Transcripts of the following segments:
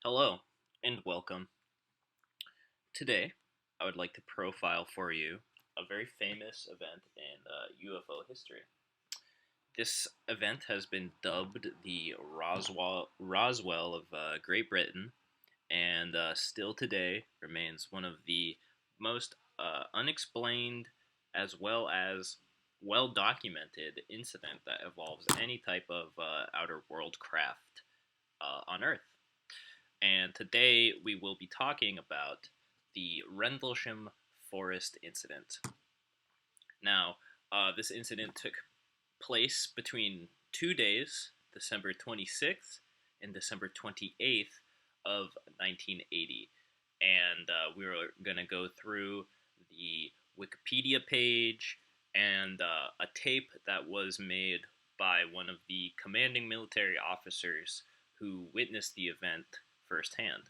Hello and welcome. Today, I would like to profile for you a very famous event in UFO history. This event has been dubbed the Roswell of Great Britain, and still today remains one of the most unexplained as well as well documented incident that involves any type of outer world craft on Earth. And today we will be talking about the Rendlesham Forest incident. Now, this incident took place between 2 days, December 26th and December 28th of 1980. And we're going to go through the Wikipedia page and a tape that was made by one of the commanding military officers who witnessed the event firsthand.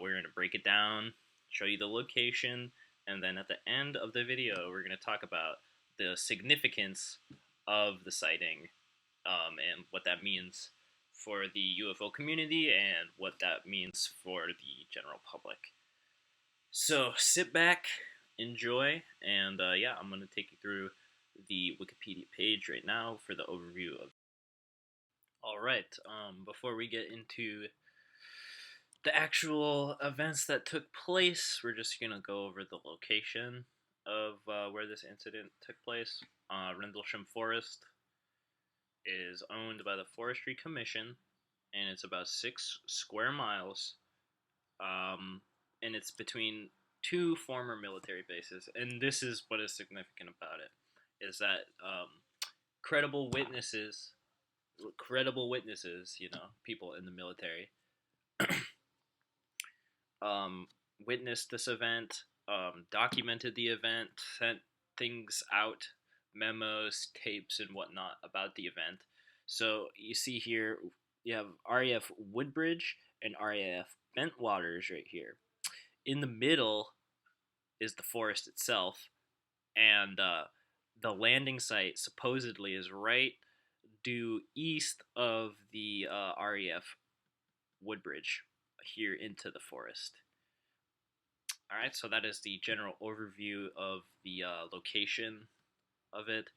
We're going to break it down, show you the location, and then at the end of the video, we're going to talk about the significance of the sighting and what that means for the UFO community and what that means for the general public. So sit back, enjoy, and I'm going to take you through the Wikipedia page right now for the overview of. All right, before we get into the actual events that took place, we're just going to go over the location of where this incident took place. Rendlesham Forest is owned by the Forestry Commission, and it's about 6 square miles, and it's between two former military bases. And this is what is significant about it, is that credible witnesses, people in the military, witnessed this event, documented the event, sent things out, memos, tapes, and whatnot about the event. So you see here, you have RAF Woodbridge and RAF Bentwaters right here. In the middle is the forest itself, and the landing site supposedly is right due east of the RAF Woodbridge here into the forest. All right, so that is the general overview of the location of it.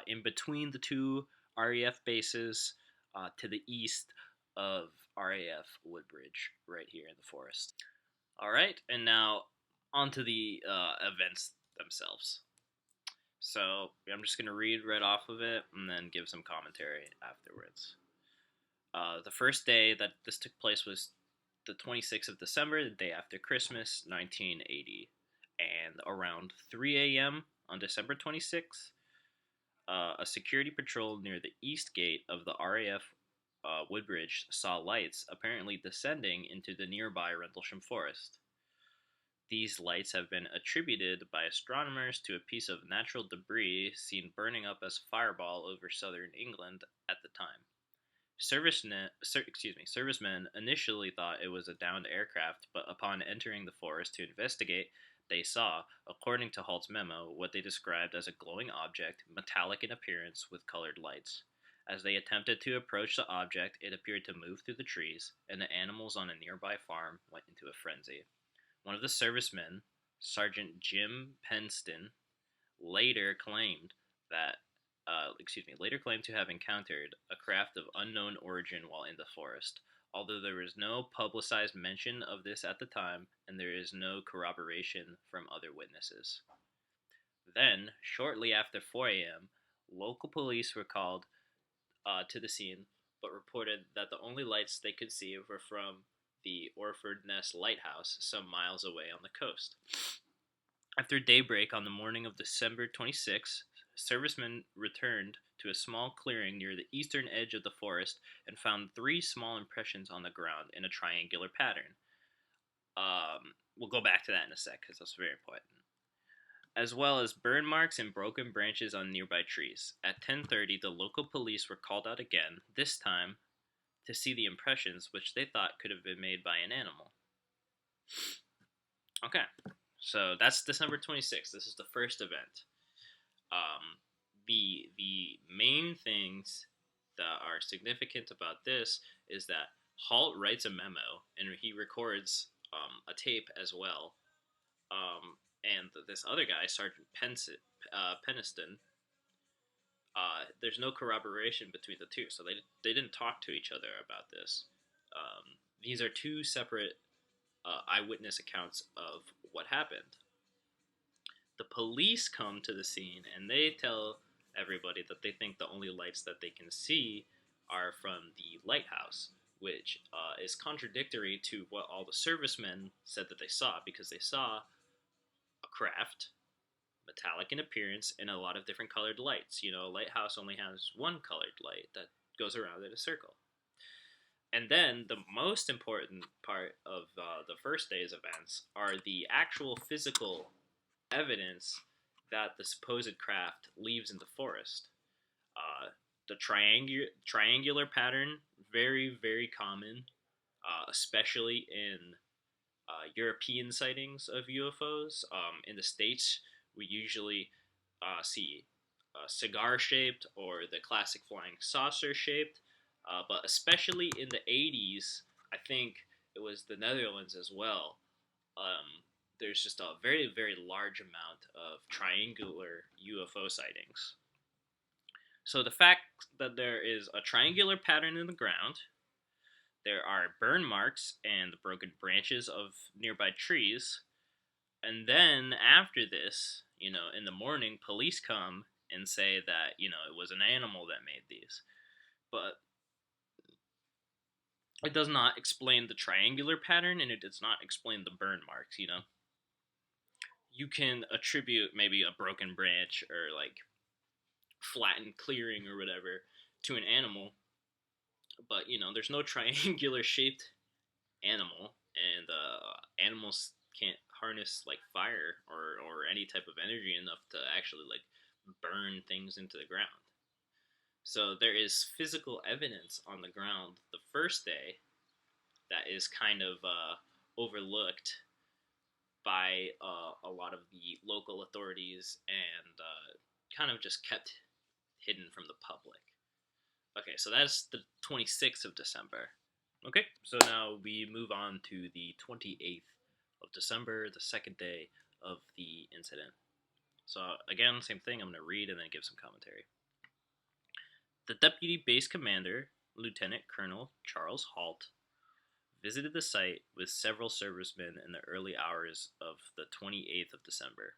In between the two RAF bases to the east of RAF Woodbridge, right here in the forest. All right, and now onto the events themselves. So I'm just going to read right off of it and then give some commentary afterwards. The first day that this took place was the 26th of December, the day after Christmas, 1980. And around 3 a.m. on December 26th, a security patrol near the east gate of the RAF Woodbridge saw lights apparently descending into the nearby Rendlesham Forest. These lights have been attributed by astronomers to a piece of natural debris seen burning up as a fireball over southern England at the time. Servicemen initially thought it was a downed aircraft, but upon entering the forest to investigate, they saw, according to Halt's memo, what they described as a glowing object, metallic in appearance, with colored lights. As they attempted to approach the object, it appeared to move through the trees, and the animals on a nearby farm went into a frenzy. One of the servicemen, Sergeant Jim Penston, later claimed to have encountered a craft of unknown origin while in the forest, although there was no publicized mention of this at the time, and there is no corroboration from other witnesses. Then, shortly after 4 a.m., local police were called to the scene, but reported that the only lights they could see were from the Orford Ness Lighthouse some miles away on the coast. After daybreak on the morning of December 26, servicemen returned to a small clearing near the eastern edge of the forest and found 3 small impressions on the ground in a triangular pattern. We'll go back to that in a sec because that's very important. As well as burn marks and broken branches on nearby trees. At 10:30, the local police were called out again, this time to see the impressions, which they thought could have been made by an animal. Okay, so that's December 26th. This is the first event. The main things that are significant about this is that Halt writes a memo and he records a tape as well. And this other guy, Sergeant Peniston, there's no corroboration between the two, so they didn't talk to each other about this. These are two separate eyewitness accounts of what happened. The police come to the scene and they tell everybody that they think the only lights that they can see are from the lighthouse, which is contradictory to what all the servicemen said that they saw, because they saw a craft, metallic in appearance, and a lot of different colored lights. You know, a lighthouse only has one colored light that goes around in a circle. And then the most important part of the first day's events are the actual physical evidence that the supposed craft leaves in the forest. The triangular pattern, very, very common, especially in European sightings of UFOs. In the States, we usually see cigar shaped or the classic flying saucer shaped, but especially in the 80s, I think it was the Netherlands as well. There's just a very, very large amount of triangular UFO sightings. So the fact that there is a triangular pattern in the ground, there are burn marks and the broken branches of nearby trees, and then after this, in the morning, police come and say that, it was an animal that made these. But it does not explain the triangular pattern, and it does not explain the burn marks. You can attribute maybe a broken branch or like flattened clearing or whatever to an animal, but there's no triangular shaped animal, and animals can't harness like fire or any type of energy enough to actually like burn things into the ground. So there is physical evidence on the ground the first day that is kind of overlooked by a lot of the local authorities and kind of just kept hidden from the public. Okay, so that's the 26th of December. Okay, so now we move on to the 28th of December, the second day of the incident. So again, same thing, I'm going to read and then give some commentary. The Deputy Base Commander, Lieutenant Colonel Charles Halt, visited the site with several servicemen in the early hours of the 28th of December,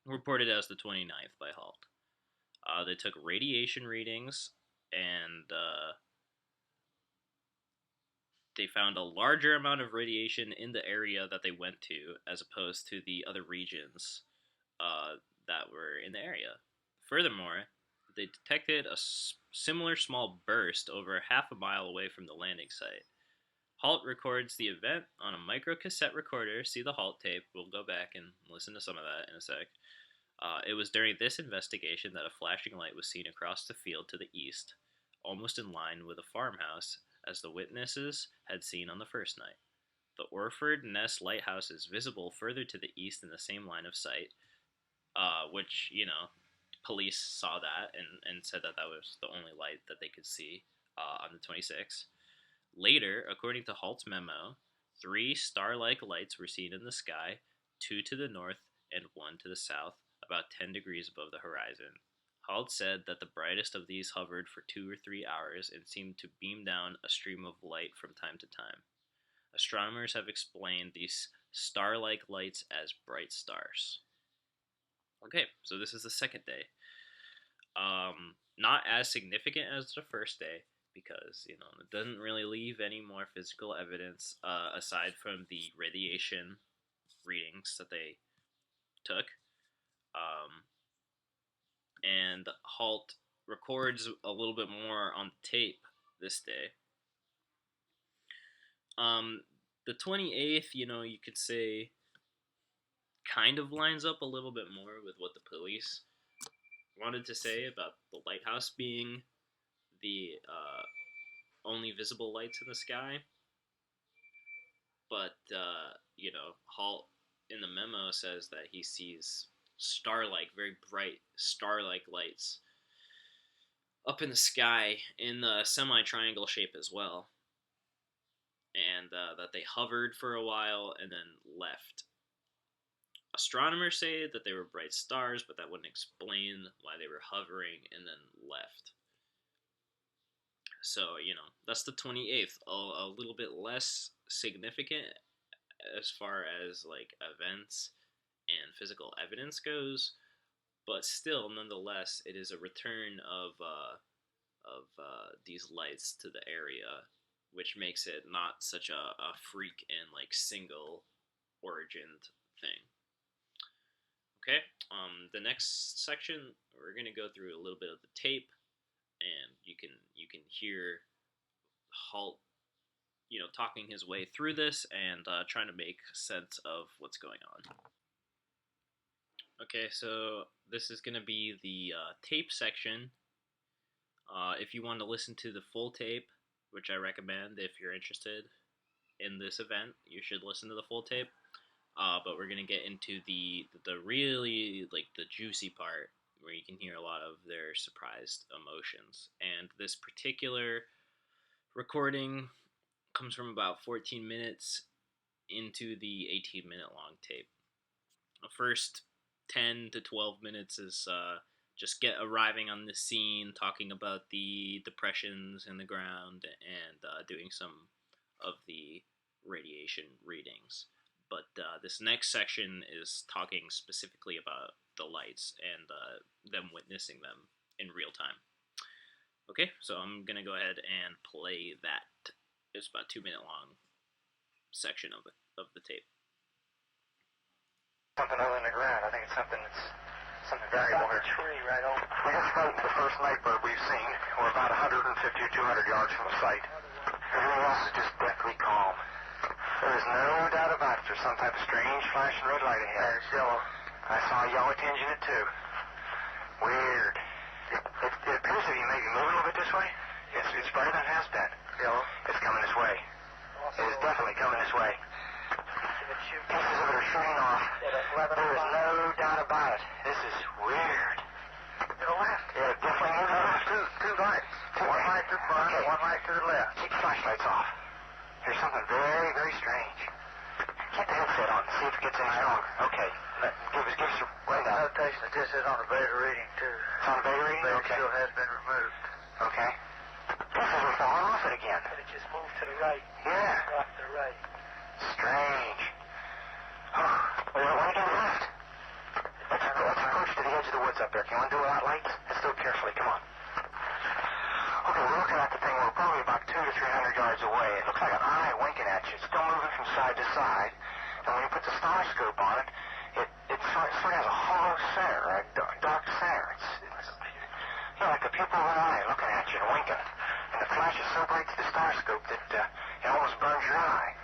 reported as the 29th by Halt. They took radiation readings, and they found a larger amount of radiation in the area that they went to as opposed to the other regions that were in the area. Furthermore, they detected a similar small burst over half a mile away from the landing site. Halt records the event on a microcassette recorder. See the Halt tape. We'll go back and listen to some of that in a sec. It was during this investigation that a flashing light was seen across the field to the east, almost in line with a farmhouse, as the witnesses had seen on the first night. The Orford Ness Lighthouse is visible further to the east in the same line of sight, which, police saw that and said that that was the only light that they could see on the 26th. Later, according to Halt's memo, 3 star-like lights were seen in the sky, 2 to the north and 1 to the south, about 10 degrees above the horizon. Halt said that the brightest of these hovered for 2 or 3 hours and seemed to beam down a stream of light from time to time. Astronomers have explained these star-like lights as bright stars. Okay, so this is the second day. Not as significant as the first day, because it doesn't really leave any more physical evidence aside from the radiation readings that they took. And Halt records a little bit more on tape this day. The 28th, you could say, kind of lines up a little bit more with what the police wanted to say about the lighthouse being the only visible lights in the sky. But, Halt in the memo says that he sees star-like, very bright star-like lights up in the sky in the semi-triangle shape as well. and that they hovered for a while and then left. Astronomers say that they were bright stars, but that wouldn't explain why they were hovering and then left. So, that's the 28th. A little bit less significant as far as like events and physical evidence goes, but still, nonetheless, it is a return of these lights to the area, which makes it not such a freak and like single origined thing. Okay, the next section we're gonna go through a little bit of the tape, and you can hear Halt, talking his way through this and trying to make sense of what's going on. Okay, so this is gonna be the tape section. If you want to listen to the full tape, which I recommend if you're interested in this event, you should listen to the full tape. But we're gonna get into the really like the juicy part where you can hear a lot of their surprised emotions. And this particular recording comes from about 14 minutes into the 18-minute long tape. The first 10 to 12 minutes is just arriving on the scene, talking about the depressions in the ground, and doing some of the radiation readings. But this next section is talking specifically about the lights and them witnessing them in real time. Okay, so I'm going to go ahead and play that. It's about 2-minute long section of the tape. Something other than the ground. I think it's something variable here. Tree right over. We just sighted the first night bird we've seen. We're about 150 or 200 yards from the site. Everything else is just deathly calm. There is no doubt about it. There's some type of strange flashing red light ahead. It's yellow. I saw a yellow tinge in it too. Weird. It appears to be maybe moving a little bit this way. It's brighter than it has been. Yellow. It's coming this way. It is definitely coming this way. Pieces of it are shooting off. There is no doubt about it. This is weird. To the left. Yeah, definitely moving to the left. Two lights. One light to the front, Okay. one light to the left. Keep the flashlights off. There's something very, very strange. Get the headset on. See if it gets any stronger. Okay. Give us a rundown. Notation that this is on a beta reading too. It's on a beta reading? Beta Okay. still has been removed. Okay. Pieces are falling off it again. But it just moved to the right. Yeah. Off to the right. Strange. Oh, well, why to the left? Let's approach to the edge of the woods up there. Can you undo without lights? Let's do it carefully. Come on. Okay, we're looking at the thing. We're probably about 200 to 300 yards away. It looks like an eye winking at you. It's still moving from side to side. And when you put the star scope on it, it sort of has a hollow center, a dark center. It's like the pupil of an eye looking at you and winking. And the flash is so bright to the star scope that it almost burns your eye.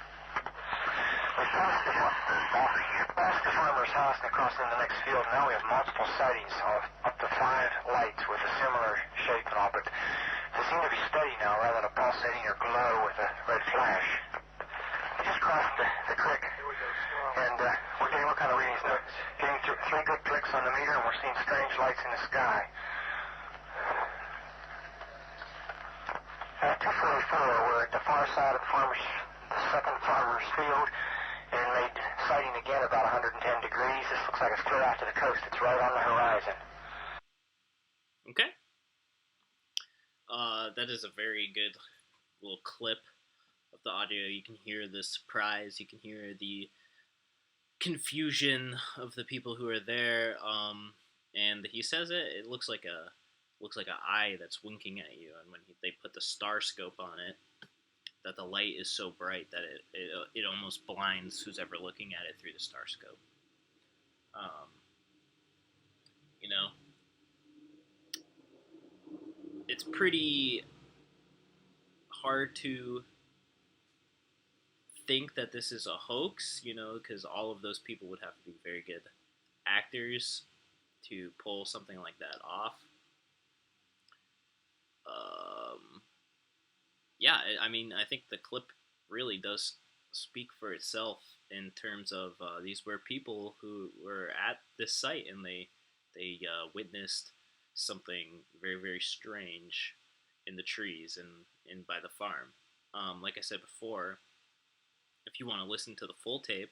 We passed the farmer's house and across into the next field. Now we have multiple sightings of up to 5 lights with a similar shape and all, but they seem to be steady now rather than a pulsating or glow with a red flash. We just crossed the creek, Here we go. Slow. and we're getting what kind of readings now? Getting 3 good clicks on the meter, and we're seeing strange lights in the sky. 244, we're at the far side of the second farmer's field, and made sighting again about 110 degrees. This looks like it's clear out to the coast. It's right on the horizon. Okay. That is a very good little clip of the audio. You can hear the surprise. You can hear the confusion of the people who are there. And he says it looks like an eye that's winking at you. And when they put the star scope on it, that the light is so bright that it almost blinds who's ever looking at it through the star scope. It's pretty hard to think that this is a hoax, because all of those people would have to be very good actors to pull something like that off. Yeah, I mean, I think the clip really does speak for itself in terms of these were people who were at this site and they witnessed something very, very strange in the trees and by the farm. Like I said before, if you want to listen to the full tape,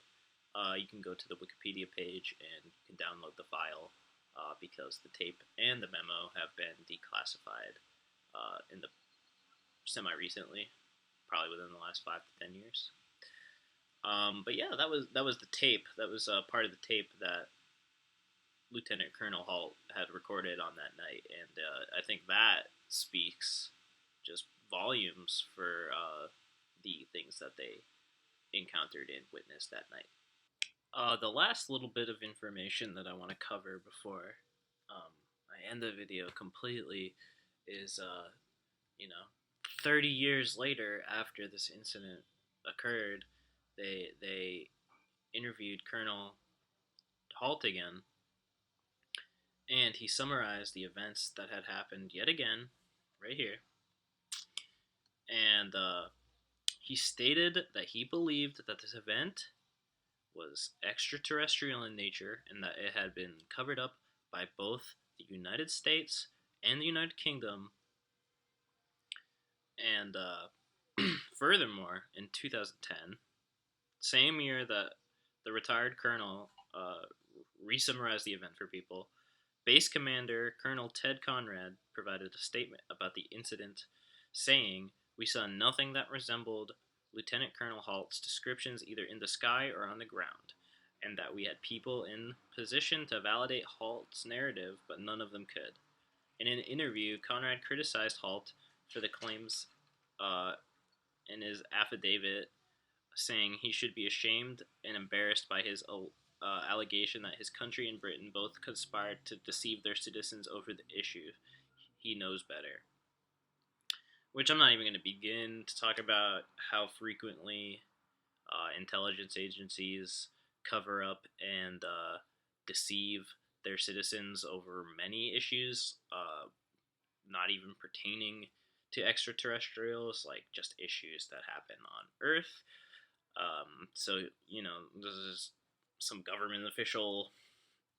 you can go to the Wikipedia page and you can download the file because the tape and the memo have been declassified in the semi-recently, probably within the last 5 to 10 years. But yeah, that was the tape. That was part of the tape that Lieutenant Colonel Halt had recorded on that night, and I think that speaks just volumes for the things that they encountered and witnessed that night. The last little bit of information that I want to cover before I end the video completely is, 30 years later after this incident occurred, they interviewed Colonel Halt again, and he summarized the events that had happened yet again, right here. And he stated that he believed that this event was extraterrestrial in nature and that it had been covered up by both the United States and the United Kingdom. And furthermore, in 2010, same year that the retired colonel re-summarized the event for people, Base Commander Colonel Ted Conrad provided a statement about the incident, saying, "We saw nothing that resembled Lieutenant Colonel Halt's descriptions either in the sky or on the ground, and that we had people in position to validate Halt's narrative, but none of them could." In an interview, Conrad criticized Halt for the claims in his affidavit, saying he should be ashamed and embarrassed by his allegation that his country and Britain both conspired to deceive their citizens over the issue. He knows better. Which I'm not even going to begin to talk about how frequently intelligence agencies cover up and deceive their citizens over many issues, not even pertaining to extraterrestrials, like just issues that happen on Earth. So, this is some government official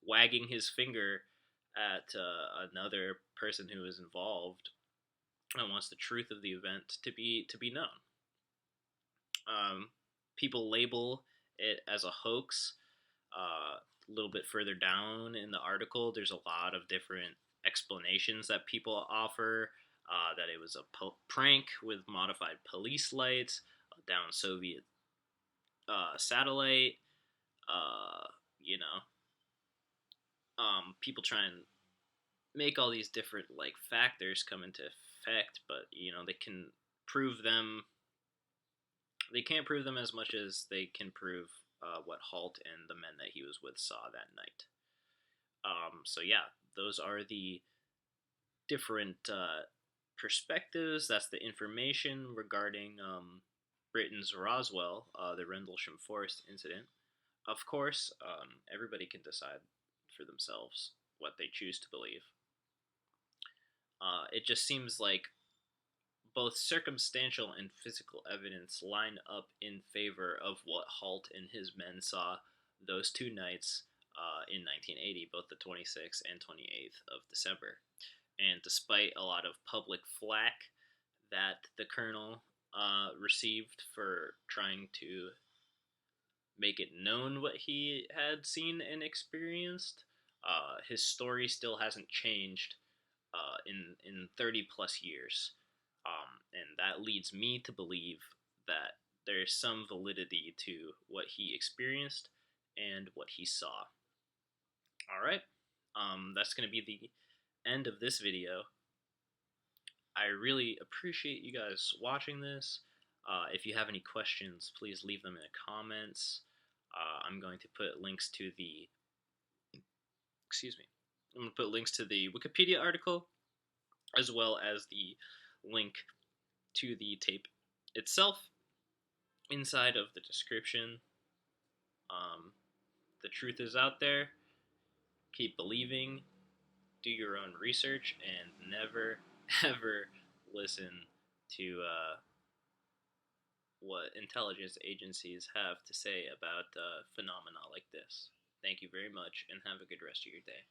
wagging his finger at another person who is involved and wants the truth of the event to be known. People label it as a hoax. A little bit further down in the article, there's a lot of different explanations that people offer. That it was a prank with modified police lights, a down Soviet satellite. People try and make all these different factors come into effect, but they can prove them. They can't prove them as much as they can prove what Halt and the men that he was with saw that night. So yeah, those are the different perspectives. That's the information regarding Britain's Roswell, the Rendlesham Forest incident. Of course, everybody can decide for themselves what they choose to believe. It just seems like both circumstantial and physical evidence line up in favor of what Halt and his men saw those 2 nights in 1980, both the 26th and 28th of December. And despite a lot of public flack that the colonel received for trying to make it known what he had seen and experienced, his story still hasn't changed in 30 plus years. And that leads me to believe that there's some validity to what he experienced and what he saw. Alright, that's going to be the end of this video. I really appreciate you guys watching this. If you have any questions, please leave them in the comments. I'm going to put links to the I'm going to put links to the Wikipedia article, as well as the link to the tape itself inside of the description. The truth is out there. Keep believing. Do your own research, and never, ever listen to what intelligence agencies have to say about phenomena like this. Thank you very much, and have a good rest of your day.